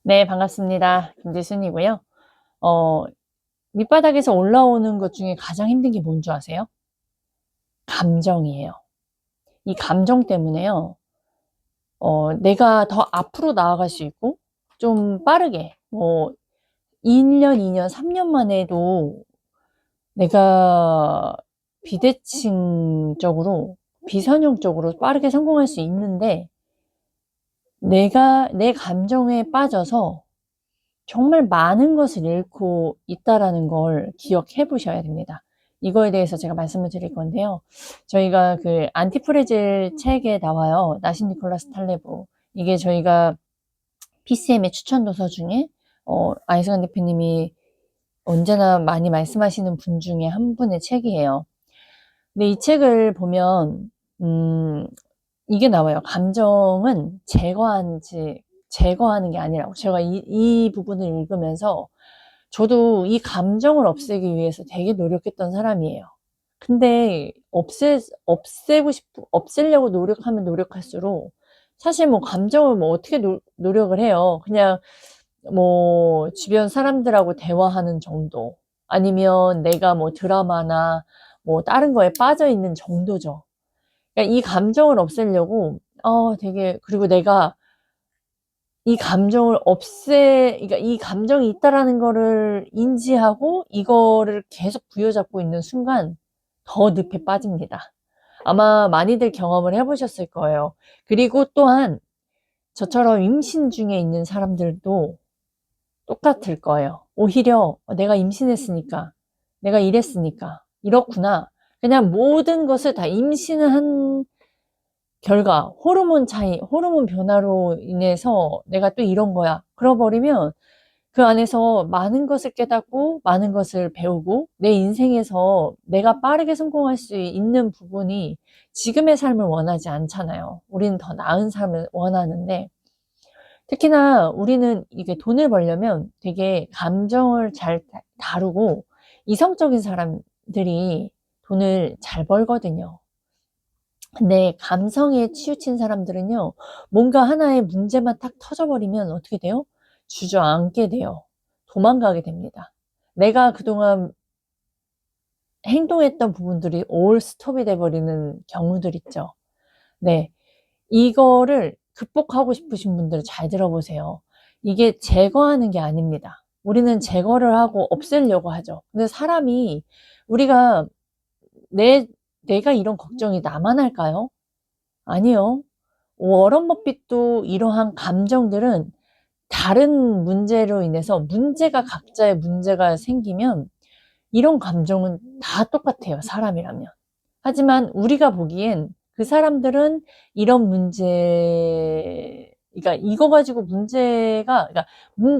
네, 반갑습니다. 김지순이고요. 어, 밑바닥에서 올라오는 것 중에 가장 힘든 게 뭔 줄 아세요? 감정이에요. 이 감정 때문에요. 내가 더 앞으로 나아갈 수 있고, 좀 빠르게, 1년, 2년, 3년 만에도 내가 비대칭적으로, 비선형적으로 빠르게 성공할 수 있는데, 내가 내 감정에 빠져서 정말 많은 것을 잃고 있다라는 걸 기억해 보셔야 됩니다. 이거에 대해서 제가 말씀을 드릴 건데요. 저희가 그 안티프레질 책에 나와요. 나신 니콜라스 탈레브. 이게 저희가 PCM의 추천 도서 중에 안희승환 대표님이 언제나 많이 말씀하시는 분 중에 한 분의 책이에요. 근데 이 책을 보면 이게 나와요. 감정은 제거하는 게 아니라고. 제가 이 부분을 읽으면서 저도 이 감정을 없애기 위해서 되게 노력했던 사람이에요. 근데 없애려고 노력하면 노력할수록 사실 뭐 감정을 뭐 어떻게 노력을 해요. 그냥 뭐 주변 사람들하고 대화하는 정도 아니면 내가 뭐 드라마나 뭐 다른 거에 빠져 있는 정도죠. 그러니까 이 감정을 없애려고 되게 그리고 내가 이 감정을 그러니까 이 감정이 있다라는 거를 인지하고 이거를 계속 부여잡고 있는 순간 더 늪에 빠집니다. 아마 많이들 경험을 해보셨을 거예요. 그리고 또한 저처럼 임신 중에 있는 사람들도 똑같을 거예요. 오히려 내가 임신했으니까, 내가 이랬으니까, 이렇구나. 그냥 모든 것을 다 임신한 결과, 호르몬 차이, 호르몬 변화로 인해서 내가 또 이런 거야. 그러버리면 그 안에서 많은 것을 깨닫고 많은 것을 배우고 내 인생에서 내가 빠르게 성공할 수 있는 부분이 지금의 삶을 원하지 않잖아요. 우리는 더 나은 삶을 원하는데 특히나 우리는 이게 돈을 벌려면 되게 감정을 잘 다루고 이성적인 사람들이 돈을 잘 벌거든요. 근데 감성에 치우친 사람들은요, 뭔가 하나의 문제만 딱 터져버리면 어떻게 돼요? 주저앉게 돼요. 도망가게 됩니다. 내가 그동안 행동했던 부분들이 올 스톱이 돼버리는 경우들 있죠. 네. 이거를 극복하고 싶으신 분들은 잘 들어보세요. 이게 제거하는 게 아닙니다. 우리는 제거를 하고 없애려고 하죠. 근데 사람이 우리가 내가 이런 걱정이 나만 할까요? 아니요. 워런 버핏도 이러한 감정들은 다른 문제로 인해서 각자의 문제가 생기면 이런 감정은 다 똑같아요. 사람이라면. 하지만 우리가 보기엔 그 사람들은 이런 그러니까 이거 가지고 그러니까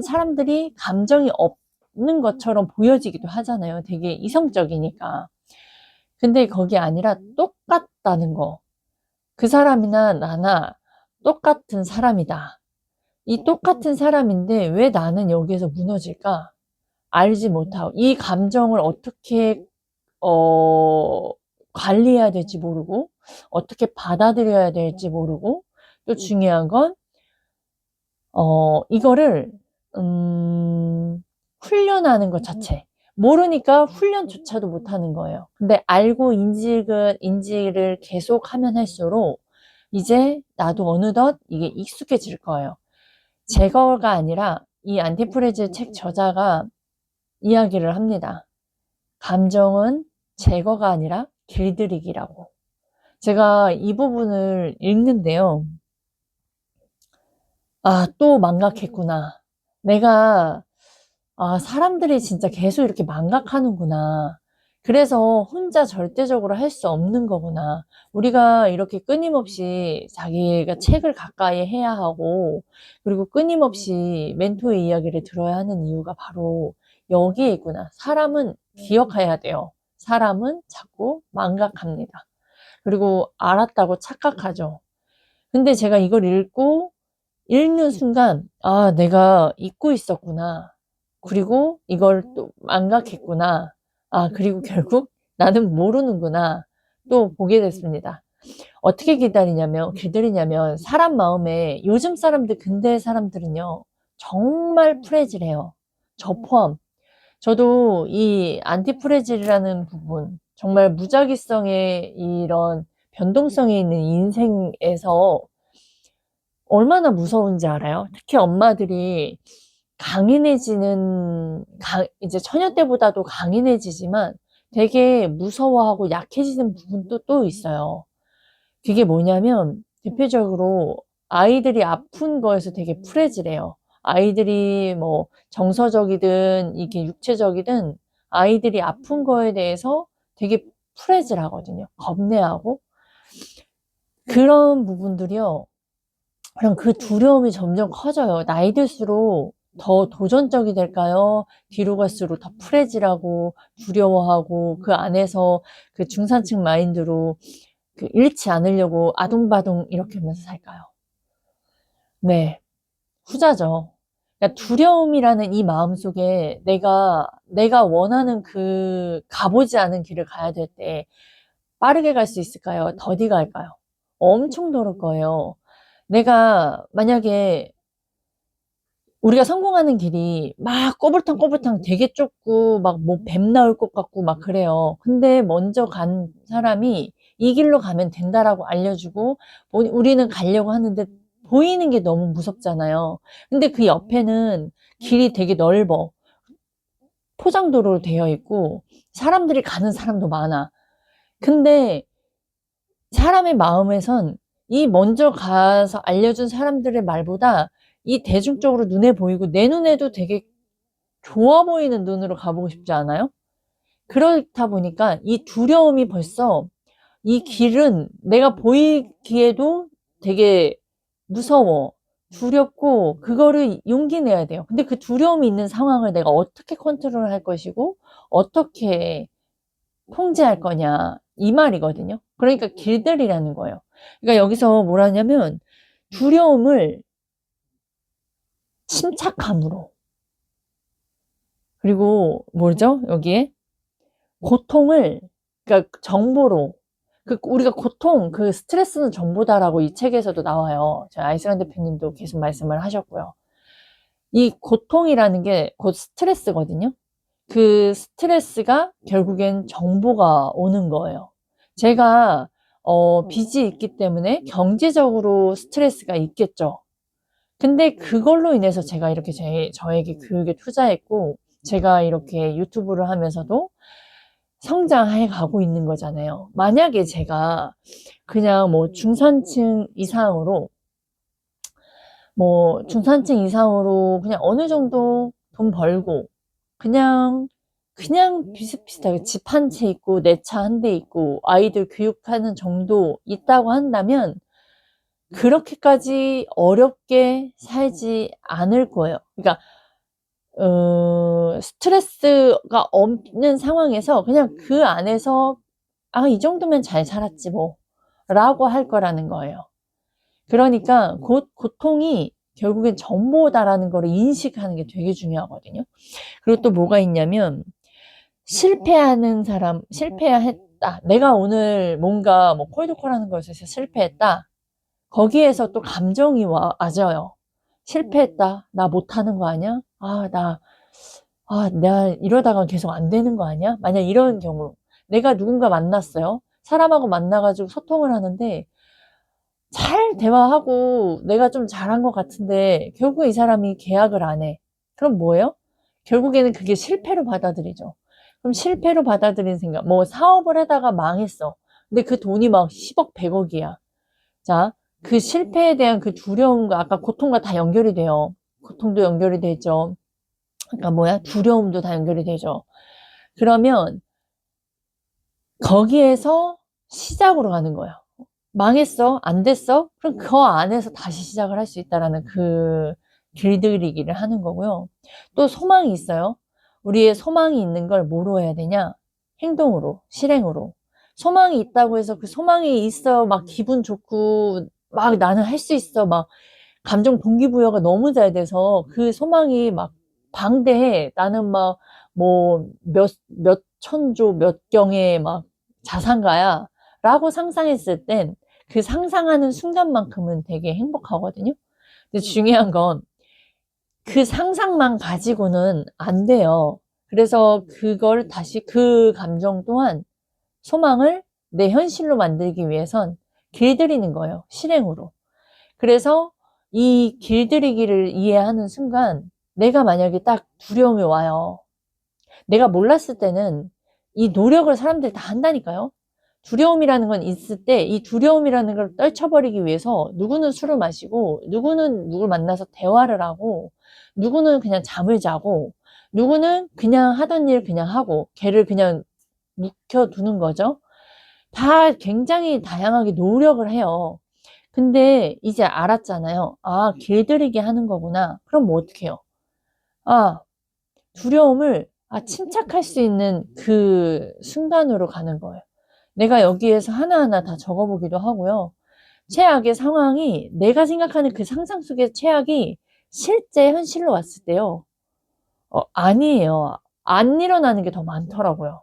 사람들이 감정이 없는 것처럼 보여지기도 하잖아요. 되게 이성적이니까. 근데 거기 아니라 똑같다는 거. 그 사람이나 나나 똑같은 사람이다. 이 똑같은 사람인데 왜 나는 여기에서 무너질까? 알지 못하고 이 감정을 어떻게 어, 관리해야 될지 모르고 어떻게 받아들여야 될지 모르고 또 중요한 건 이거를 훈련하는 것 자체 모르니까 훈련조차도 못하는 거예요. 근데 알고 인지를 계속 하면 할수록 이제 나도 어느덧 이게 익숙해질 거예요. 제거가 아니라 이 안티프레즈 책 저자가 이야기를 합니다. 감정은 제거가 아니라 길들이기라고. 제가 이 부분을 읽는데요. 또 망각했구나. 내가, 사람들이 진짜 계속 이렇게 망각하는구나. 그래서 혼자 절대적으로 할 수 없는 거구나. 우리가 이렇게 끊임없이 자기가 책을 가까이 해야 하고, 그리고 끊임없이 멘토의 이야기를 들어야 하는 이유가 바로 여기에 있구나. 사람은 기억해야 돼요. 사람은 자꾸 망각합니다. 그리고 알았다고 착각하죠. 근데 제가 이걸 읽는 순간, 내가 잊고 있었구나. 그리고 이걸 또 망각했구나. 그리고 결국 나는 모르는구나. 또 보게 됐습니다. 어떻게 기다리냐면, 사람 마음에, 요즘 사람들, 근대 사람들은요, 정말 프레질해요. 저 포함. 저도 이 안티프레질이라는 부분, 정말 무작위성의 이런 변동성이 있는 인생에서 얼마나 무서운지 알아요? 특히 엄마들이 이제 처녀 때보다도 강인해지지만 되게 무서워하고 약해지는 부분도 또 있어요. 그게 뭐냐면, 대표적으로 아이들이 아픈 거에서 되게 프레질해요. 아이들이 뭐 정서적이든 이게 육체적이든 아이들이 아픈 거에 대해서 되게 프레질하거든요. 겁내하고. 그런 부분들이요. 그럼 그 두려움이 점점 커져요. 나이 들수록 더 도전적이 될까요? 뒤로 갈수록 더 프레질하고 두려워하고 그 안에서 그 중산층 마인드로 그 잃지 않으려고 아둥바둥 이렇게 하면서 살까요? 네, 후자죠. 그러니까 두려움이라는 이 마음 속에 내가 원하는 그 가보지 않은 길을 가야 될 때 빠르게 갈 수 있을까요? 더디 갈까요? 엄청 더울 거예요. 내가 만약에 우리가 성공하는 길이 막 꼬불탕꼬불탕 되게 좁고 막 뭐 뱀 나올 것 같고 막 그래요. 근데 먼저 간 사람이 이 길로 가면 된다라고 알려주고 우리는 가려고 하는데 보이는 게 너무 무섭잖아요. 근데 그 옆에는 길이 되게 넓어. 포장도로로 되어 있고 사람들이 가는 사람도 많아. 근데 사람의 마음에선 이 먼저 가서 알려준 사람들의 말보다 이 대중적으로 눈에 보이고 내 눈에도 되게 좋아 보이는 눈으로 가보고 싶지 않아요? 그렇다 보니까 이 두려움이 벌써 이 길은 내가 보이기에도 되게 무서워. 두렵고 그거를 용기 내야 돼요. 근데 그 두려움이 있는 상황을 내가 어떻게 컨트롤할 것이고 어떻게 통제할 거냐 이 말이거든요. 그러니까 길들이라는 거예요. 그러니까 여기서 뭐라냐면 두려움을 침착함으로 그리고 뭐죠? 여기에 고통을 그러니까 정보로 우리가 고통 그 스트레스는 정보다라고 이 책에서도 나와요. 아이스란 대표님도 계속 말씀을 하셨고요. 이 고통이라는 게 곧 스트레스거든요. 그 스트레스가 결국엔 정보가 오는 거예요. 제가 빚이 있기 때문에 경제적으로 스트레스가 있겠죠. 근데 그걸로 인해서 제가 이렇게 저에게 교육에 투자했고 제가 이렇게 유튜브를 하면서도 성장해 가고 있는 거잖아요. 만약에 제가 그냥 뭐 중산층 이상으로 그냥 어느 정도 돈 벌고 그냥 비슷비슷하게 집 한 채 있고 내 차 한 대 있고 아이들 교육하는 정도 있다고 한다면 그렇게까지 어렵게 살지 않을 거예요. 그러니까 스트레스가 없는 상황에서 그냥 그 안에서 이 정도면 잘 살았지 뭐 라고 할 거라는 거예요. 그러니까 고통이 결국엔 전보다라는 거를 인식하는 게 되게 중요하거든요. 그리고 또 뭐가 있냐면 실패하는 사람, 실패했다. 내가 오늘 뭔가 뭐 콜드콜하는 것에서 실패했다. 거기에서 또 감정이 와져요. 실패했다. 나 못하는 거 아니야? 내가 이러다가 계속 안 되는 거 아니야? 만약 이런 경우, 내가 누군가 만났어요. 사람하고 만나가지고 소통을 하는데, 잘 대화하고 내가 좀 잘한 것 같은데, 결국 이 사람이 계약을 안 해. 그럼 뭐예요? 결국에는 그게 실패로 받아들이죠. 그럼 실패로 받아들이는 생각, 뭐 사업을 하다가 망했어. 근데 그 돈이 막 10억, 100억이야. 자, 그 실패에 대한 그 두려움과 아까 고통과 다 연결이 돼요. 고통도 연결이 되죠. 그러니까 두려움도 다 연결이 되죠. 그러면 거기에서 시작으로 가는 거예요. 망했어? 안 됐어? 그럼 그 안에서 다시 시작을 할 수 있다라는 그 길들이기를 하는 거고요. 또 소망이 있어요. 우리의 소망이 있는 걸 뭐로 해야 되냐? 행동으로, 실행으로. 소망이 있다고 해서 그 소망이 있어 막 기분 좋고 막 나는 할 수 있어 막 감정 동기부여가 너무 잘 돼서 그 소망이 막 방대해. 나는 막 몇 천조 몇 경의 막 자산가야 라고 상상했을 땐 그 상상하는 순간만큼은 되게 행복하거든요. 근데 중요한 건 그 상상만 가지고는 안 돼요. 그래서 그걸 다시 그 감정 또한 소망을 내 현실로 만들기 위해선 길들이는 거예요. 실행으로. 그래서 이 길들이기를 이해하는 순간 내가 만약에 딱 두려움이 와요. 내가 몰랐을 때는 이 노력을 사람들이 다 한다니까요. 두려움이라는 건 있을 때 이 두려움이라는 걸 떨쳐버리기 위해서 누구는 술을 마시고 누구는 누굴 만나서 대화를 하고 누구는 그냥 잠을 자고 누구는 그냥 하던 일 그냥 하고 걔를 그냥 묵혀두는 거죠. 다 굉장히 다양하게 노력을 해요. 근데 이제 알았잖아요. 아, 길들이게 하는 거구나. 그럼 뭐 어떻게 해요? 아, 두려움을 침착할 수 있는 그 순간으로 가는 거예요. 내가 여기에서 하나하나 다 적어보기도 하고요. 최악의 상황이 내가 생각하는 그 상상 속의 최악이 실제 현실로 왔을 때요. 아니에요. 안 일어나는 게 더 많더라고요.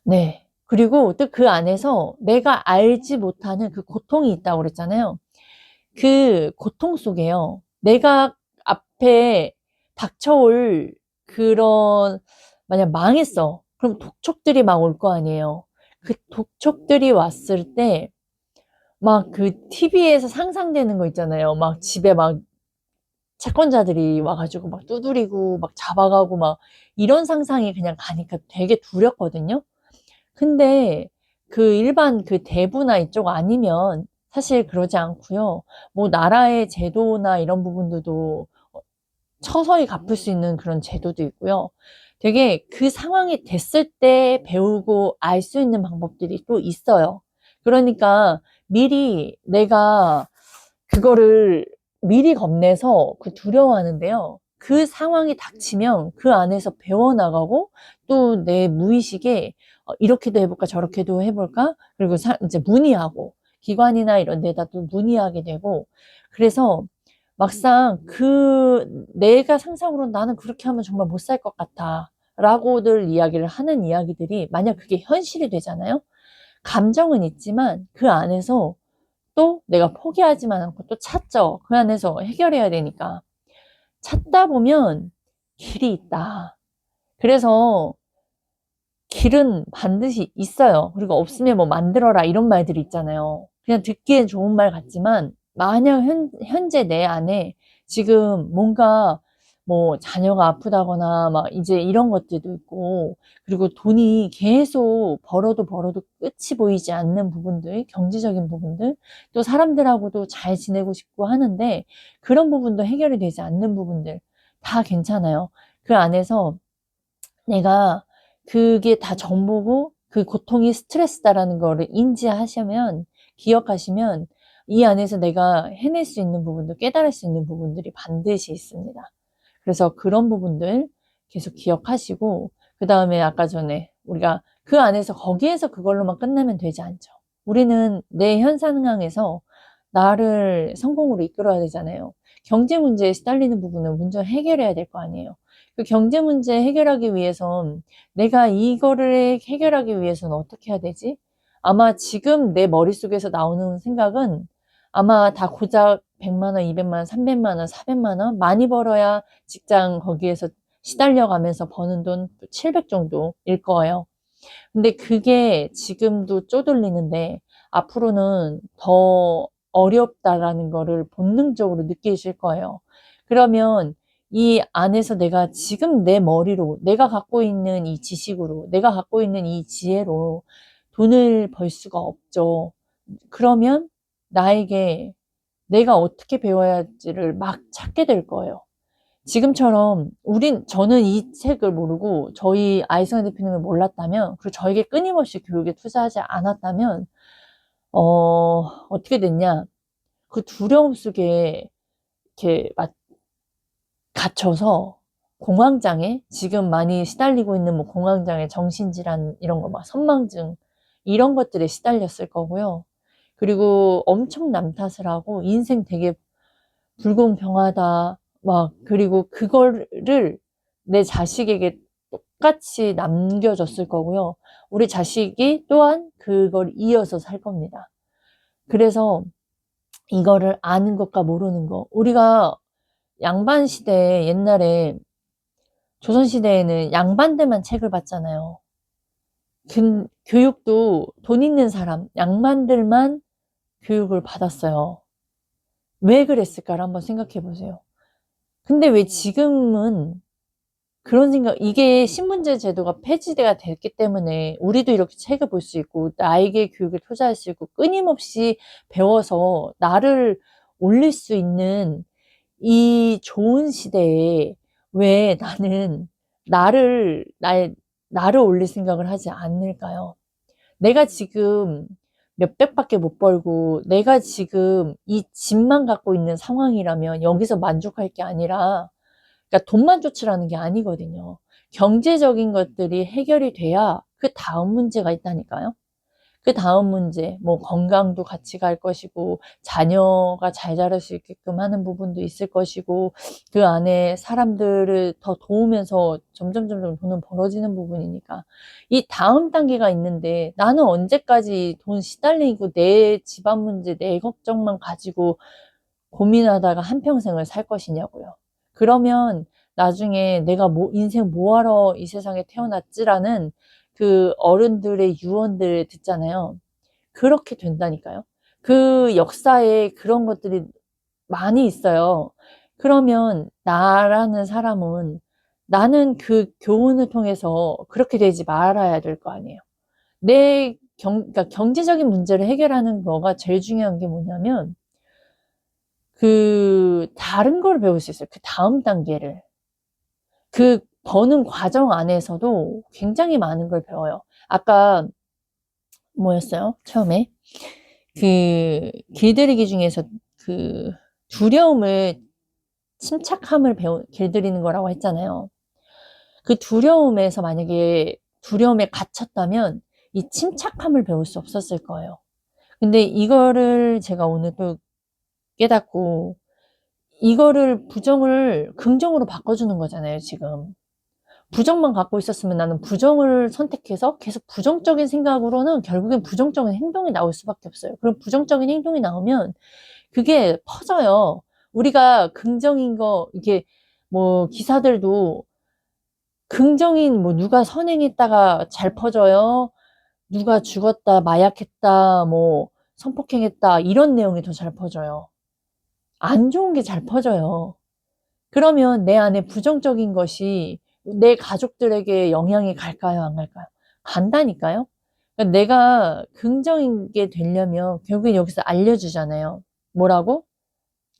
네. 그리고 또 그 안에서 내가 알지 못하는 그 고통이 있다고 그랬잖아요. 그 고통 속에요. 내가 앞에 닥쳐올 그런, 만약 망했어. 그럼 독촉들이 막 올 거 아니에요. 그 독촉들이 왔을 때, 막 그 TV에서 상상되는 거 있잖아요. 막 집에 막 채권자들이 와가지고 막 두드리고 막 잡아가고 막 이런 상상이 그냥 가니까 되게 두렵거든요. 근데 그 일반 그 대부나 이쪽 아니면 사실 그러지 않고요. 뭐 나라의 제도나 이런 부분들도 서서히 갚을 수 있는 그런 제도도 있고요. 되게 그 상황이 됐을 때 배우고 알 수 있는 방법들이 또 있어요. 그러니까 미리 내가 그거를 미리 겁내서 그 두려워하는데요. 그 상황이 닥치면 그 안에서 배워나가고 또 내 무의식에 이렇게도 해볼까 저렇게도 해볼까 그리고 이제 문의하고 기관이나 이런 데다 또 문의하게 되고 그래서 막상 그 내가 상상으로 나는 그렇게 하면 정말 못 살 것 같아 라고들 이야기를 하는 이야기들이 만약 그게 현실이 되잖아요. 감정은 있지만 그 안에서 또 내가 포기하지만 않고 또 찾죠. 그 안에서 해결해야 되니까. 찾다 보면 길이 있다. 그래서 길은 반드시 있어요. 그리고 없으면 뭐 만들어라 이런 말들이 있잖아요. 그냥 듣기엔 좋은 말 같지만 만약 현재 내 안에 지금 뭔가 뭐 자녀가 아프다거나 막 이제 이런 것들도 있고 그리고 돈이 계속 벌어도 끝이 보이지 않는 부분들, 경제적인 부분들, 또 사람들하고도 잘 지내고 싶고 하는데 그런 부분도 해결이 되지 않는 부분들 다 괜찮아요. 그 안에서 내가 그게 다 정보고 그 고통이 스트레스다라는 거를 인지하시면, 기억하시면 이 안에서 내가 해낼 수 있는 부분도 깨달을 수 있는 부분들이 반드시 있습니다. 그래서 그런 부분들 계속 기억하시고, 그 다음에 아까 전에 우리가 그 안에서 거기에서 그걸로만 끝나면 되지 않죠. 우리는 내 현 상황에서 나를 성공으로 이끌어야 되잖아요. 경제 문제에 시달리는 부분은 먼저 해결해야 될 거 아니에요. 그 경제 문제 해결하기 위해선 내가 이거를 해결하기 위해서는 어떻게 해야 되지? 아마 지금 내 머릿속에서 나오는 생각은 아마 다 고작 100만 원, 200만 원, 300만 원, 400만 원 많이 벌어야 직장 거기에서 시달려 가면서 버는 돈 700 정도일 거예요. 근데 그게 지금도 쪼들리는데 앞으로는 더 어렵다라는 거를 본능적으로 느끼실 거예요. 그러면 이 안에서 내가 지금 내 머리로, 내가 갖고 있는 이 지식으로, 내가 갖고 있는 이 지혜로 돈을 벌 수가 없죠. 그러면 나에게 내가 어떻게 배워야 할지를 막 찾게 될 거예요. 지금처럼 저는 이 책을 모르고 저희 아이승환 대표님을 몰랐다면 그리고 저에게 끊임없이 교육에 투자하지 않았다면 어떻게 됐냐 그 두려움 속에 이렇게 막 갇혀서 공황장애 지금 많이 시달리고 있는 뭐 공황장애 정신질환 이런 거 막 선망증 이런 것들에 시달렸을 거고요. 그리고 엄청 남 탓을 하고 인생 되게 불공평하다. 막, 그리고 그거를 내 자식에게 똑같이 남겨줬을 거고요. 우리 자식이 또한 그걸 이어서 살 겁니다. 그래서 이거를 아는 것과 모르는 거. 우리가 양반 시대에 옛날에 조선시대에는 양반들만 책을 봤잖아요. 교육도 돈 있는 사람, 양반들만 교육을 받았어요. 왜 그랬을까를 한번 생각해 보세요. 근데 왜 지금은 그런 생각, 이게 신분제 제도가 폐지가 됐기 때문에 우리도 이렇게 책을 볼 수 있고 나에게 교육을 투자할 수 있고 끊임없이 배워서 나를 올릴 수 있는 이 좋은 시대에 왜 나는 나를 올릴 생각을 하지 않을까요? 내가 지금 몇백밖에 못 벌고 내가 지금 이 집만 갖고 있는 상황이라면 여기서 만족할 게 아니라, 그러니까 돈만 쫓으라는 게 아니거든요. 경제적인 것들이 해결이 돼야 그 다음 문제가 있다니까요. 그 다음 문제, 뭐 건강도 같이 갈 것이고 자녀가 잘 자랄 수 있게끔 하는 부분도 있을 것이고 그 안에 사람들을 더 도우면서 점점 돈은 벌어지는 부분이니까 이 다음 단계가 있는데 나는 언제까지 돈 시달리고 내 집안 문제, 내 걱정만 가지고 고민하다가 한평생을 살 것이냐고요. 그러면 나중에 내가 인생 뭐하러 이 세상에 태어났지라는 그 어른들의 유언들 듣잖아요. 그렇게 된다니까요. 그 역사에 그런 것들이 많이 있어요. 그러면 나라는 사람은 나는 그 교훈을 통해서 그렇게 되지 말아야 될 거 아니에요. 그러니까 경제적인 문제를 해결하는 거가 제일 중요한 게 뭐냐면 그 다른 걸 배울 수 있어요. 그 다음 단계를. 그 버는 과정 안에서도 굉장히 많은 걸 배워요. 아까 뭐였어요? 처음에 그 길들이기 중에서 그 두려움을 침착함을 길들이는 거라고 했잖아요. 그 두려움에서 만약에 두려움에 갇혔다면 이 침착함을 배울 수 없었을 거예요. 근데 이거를 제가 오늘 또 깨닫고 이거를 부정을 긍정으로 바꿔주는 거잖아요, 지금. 부정만 갖고 있었으면 나는 부정을 선택해서 계속 부정적인 생각으로는 결국엔 부정적인 행동이 나올 수밖에 없어요. 그럼 부정적인 행동이 나오면 그게 퍼져요. 우리가 긍정인 거, 이게 뭐 기사들도 긍정인 뭐 누가 선행했다가 잘 퍼져요. 누가 죽었다, 마약했다, 뭐 성폭행했다, 이런 내용이 더 잘 퍼져요. 안 좋은 게 잘 퍼져요. 그러면 내 안에 부정적인 것이 내 가족들에게 영향이 갈까요? 안 갈까요? 간다니까요? 그러니까 내가 긍정인 게 되려면 결국엔 여기서 알려주잖아요. 뭐라고?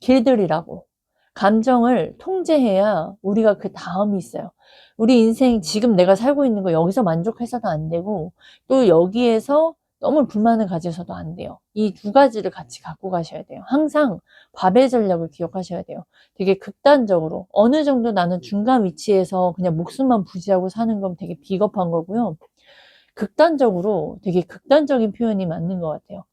길들이라고. 감정을 통제해야 우리가 그 다음이 있어요. 우리 인생 지금 내가 살고 있는 거 여기서 만족해서도 안 되고 또 여기에서 너무 불만을 가져서도 안 돼요. 이 두 가지를 같이 갖고 가셔야 돼요. 항상 밥의 전략을 기억하셔야 돼요. 되게 극단적으로 어느 정도 나는 중간 위치에서 그냥 목숨만 부지하고 사는 건 되게 비겁한 거고요. 극단적으로 되게 극단적인 표현이 맞는 것 같아요.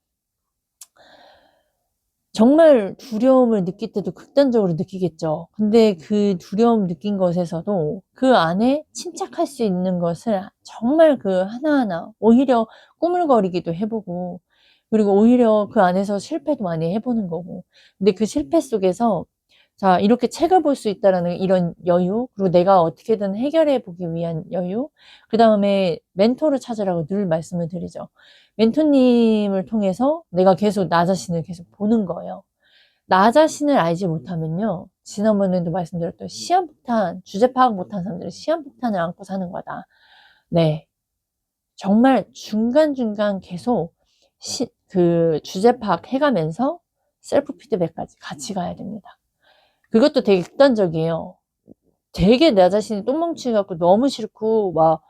정말 두려움을 느낄 때도 극단적으로 느끼겠죠. 근데 그 두려움 느낀 것에서도 그 안에 침착할 수 있는 것을 정말 그 하나하나 오히려 꾸물거리기도 해보고 그리고 오히려 그 안에서 실패도 많이 해보는 거고 근데 그 실패 속에서 자 이렇게 책을 볼 수 있다라는 이런 여유 그리고 내가 어떻게든 해결해 보기 위한 여유 그 다음에 멘토를 찾으라고 늘 말씀을 드리죠. 멘토님을 통해서 내가 계속 나 자신을 계속 보는 거예요. 나 자신을 알지 못하면요. 지난번에도 말씀드렸던 시한폭탄, 주제 파악 못한 사람들은 시한폭탄을 안고 사는 거다. 네. 정말 중간중간 계속 그 주제 파악 해가면서 셀프 피드백까지 같이 가야 됩니다. 그것도 되게 극단적이에요. 되게 나 자신이 똥멍치 갖고 너무 싫고 막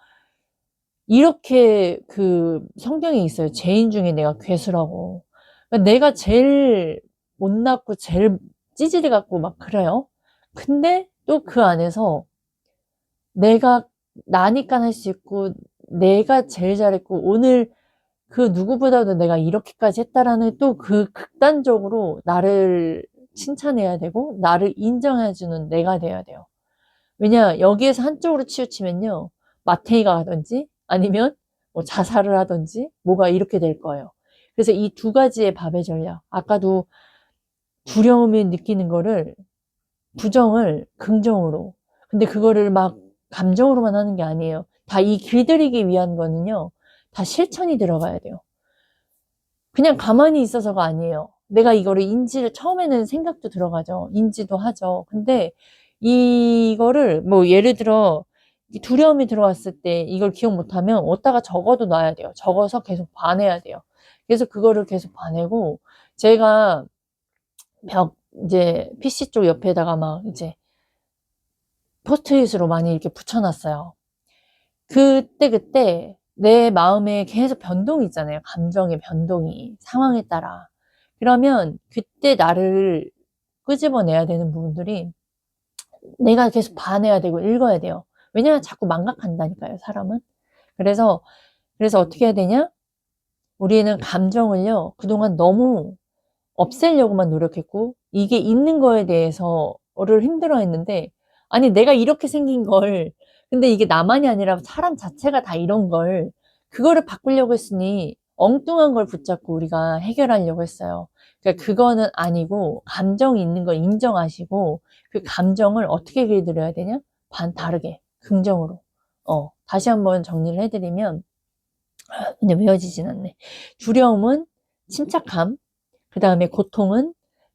이렇게 그 성경에 있어요. 죄인 중에 내가 괴수라고. 그러니까 내가 제일 못났고 제일 찌질이 같고 막 그래요. 근데 또 그 안에서 내가 나니까 할 수 있고 내가 제일 잘했고 오늘 그 누구보다도 내가 이렇게까지 했다라는 또 그 극단적으로 나를 칭찬해야 되고 나를 인정해주는 내가 돼야 돼요. 왜냐 여기에서 한쪽으로 치우치면요. 마태이가 하든지 아니면 뭐 자살을 하든지 뭐가 이렇게 될 거예요. 그래서 이 두 가지의 밥의 전략 아까도 두려움을 느끼는 거를 부정을 긍정으로. 근데 그거를 막 감정으로만 하는 게 아니에요. 다 이 길들이기 위한 거는요, 다 실천이 들어가야 돼요. 그냥 가만히 있어서가 아니에요. 내가 이거를 처음에는 생각도 들어가죠. 인지도 하죠. 근데 이거를 뭐 예를 들어 두려움이 들어왔을 때 이걸 기억 못하면 어디다가 적어도 놔야 돼요. 적어서 계속 봐내야 돼요. 그래서 그거를 계속 봐내고, 제가 이제 PC 쪽 옆에다가 막 이제 포스트잇으로 많이 이렇게 붙여놨어요. 그때 내 마음에 계속 변동이 있잖아요. 감정의 변동이 상황에 따라. 그러면 그때 나를 끄집어내야 되는 부분들이 내가 계속 봐내야 되고 읽어야 돼요. 왜냐하면 자꾸 망각한다니까요, 사람은. 그래서 어떻게 해야 되냐? 우리는 감정을요, 그동안 너무 없애려고만 노력했고, 이게 있는 거에 대해서를 힘들어 했는데, 아니, 내가 이렇게 생긴 걸, 근데 이게 나만이 아니라 사람 자체가 다 이런 걸, 그거를 바꾸려고 했으니 엉뚱한 걸 붙잡고 우리가 해결하려고 했어요. 그러니까 그거는 아니고, 감정이 있는 걸 인정하시고, 그 감정을 어떻게 길들여야 되냐? 다르게, 긍정으로. 다시 한번 정리를 해드리면, 근데 외워지진 않네. 두려움은 침착함, 그 다음에 고통은,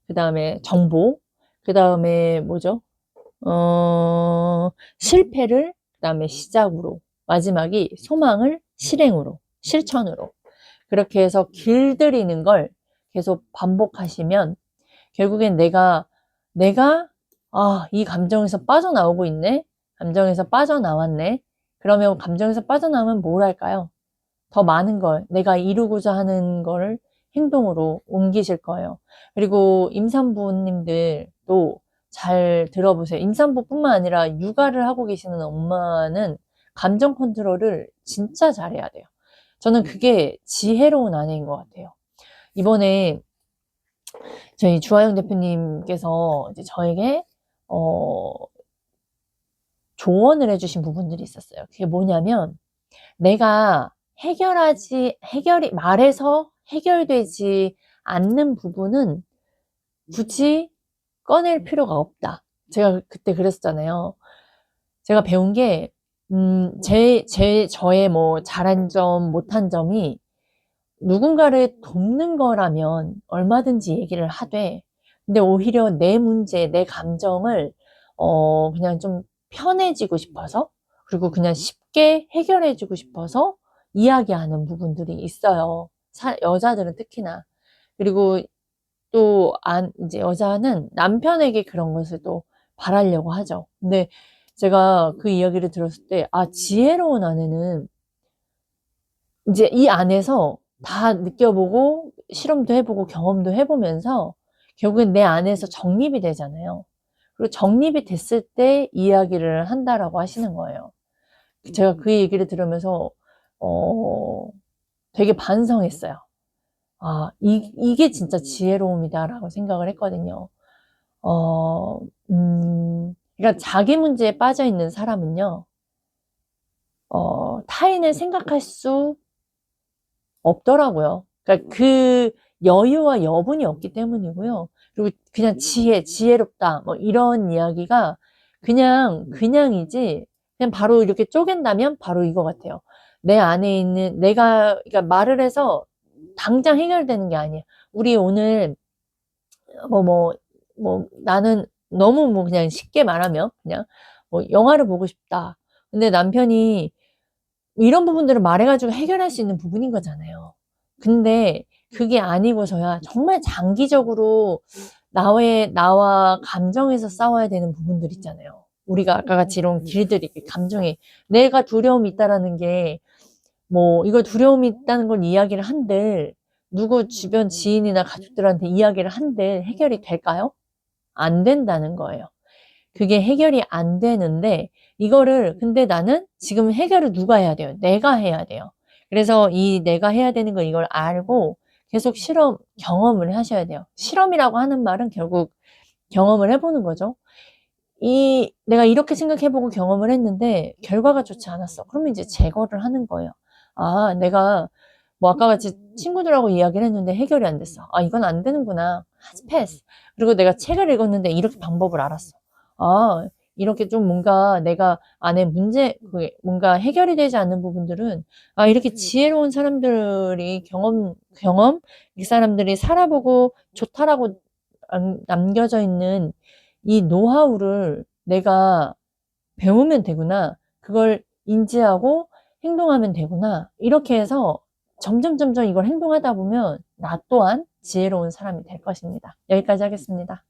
그 다음에 정보, 그 다음에 뭐죠? 실패를, 그 다음에 시작으로, 마지막이 소망을 실행으로, 실천으로. 그렇게 해서 길들이는 걸 계속 반복하시면 결국엔 이 감정에서 빠져나오고 있네? 감정에서 빠져나왔네? 그러면 감정에서 빠져나오면 뭘 할까요? 더 많은 걸, 내가 이루고자 하는 거를 행동으로 옮기실 거예요. 그리고 임산부님들도 잘 들어보세요. 임산부뿐만 아니라 육아를 하고 계시는 엄마는 감정 컨트롤을 진짜 잘해야 돼요. 저는 그게 지혜로운 아내인 것 같아요. 이번에 저희 주하영 대표님께서 이제 저에게 조언을 해주신 부분들이 있었어요. 그게 뭐냐면, 내가 말해서 해결되지 않는 부분은 굳이 꺼낼 필요가 없다. 제가 그때 그랬었잖아요. 제가 배운 게, 저의 뭐 잘한 점, 못한 점이 누군가를 돕는 거라면 얼마든지 얘기를 하되, 근데 오히려 내 문제, 내 감정을, 그냥 좀 편해지고 싶어서, 그리고 그냥 쉽게 해결해주고 싶어서 이야기하는 부분들이 있어요. 여자들은 특히나. 그리고 또, 이제 여자는 남편에게 그런 것을 또 바라려고 하죠. 근데 제가 그 이야기를 들었을 때, 지혜로운 아내는 이제 이 안에서 다 느껴보고 실험도 해보고 경험도 해보면서 결국엔 내 안에서 정립이 되잖아요. 그리고 정립이 됐을 때 이야기를 한다라고 하시는 거예요. 제가 그 얘기를 들으면서 되게 반성했어요. 이게 진짜 지혜로움이다라고 생각을 했거든요. 그러니까 자기 문제에 빠져 있는 사람은요, 타인을 생각할 수 없더라고요. 그러니까 그 여유와 여분이 없기 때문이고요. 그리고 그냥 지혜롭다, 뭐 이런 이야기가 그냥이지, 그냥 바로 이렇게 쪼갠다면 바로 이거 같아요. 내 안에 있는, 그러니까 말을 해서 당장 해결되는 게 아니에요. 우리 오늘, 나는 너무 그냥 쉽게 말하면, 그냥, 영화를 보고 싶다. 근데 남편이 이런 부분들을 말해가지고 해결할 수 있는 부분인 거잖아요. 근데 그게 아니고서야 정말 장기적으로 나와 감정에서 싸워야 되는 부분들 있잖아요. 우리가 아까 같이 이런 길들이기, 감정에 내가 두려움이 있다라는 게, 이거 두려움이 있다는 걸 이야기를 한들, 누구 주변 지인이나 가족들한테 이야기를 한들 해결이 될까요? 안 된다는 거예요. 그게 해결이 안 되는데, 근데 나는 지금 해결을 누가 해야 돼요? 내가 해야 돼요. 그래서 이 내가 해야 되는 거 이걸 알고 계속 경험을 하셔야 돼요. 실험이라고 하는 말은 결국 경험을 해보는 거죠. 내가 이렇게 생각해보고 경험을 했는데 결과가 좋지 않았어. 그러면 이제 제거를 하는 거예요. 내가 아까 같이 친구들하고 이야기를 했는데 해결이 안 됐어. 이건 안 되는구나. 패스. 그리고 내가 책을 읽었는데 이렇게 방법을 알았어. 아, 이렇게 좀 뭔가 내가 안에 뭔가 해결이 되지 않는 부분들은, 아, 이렇게 지혜로운 사람들이 이 사람들이 살아보고 좋다라고 남겨져 있는 이 노하우를 내가 배우면 되구나. 그걸 인지하고 행동하면 되구나. 이렇게 해서 점점 이걸 행동하다 보면 나 또한 지혜로운 사람이 될 것입니다. 여기까지 하겠습니다.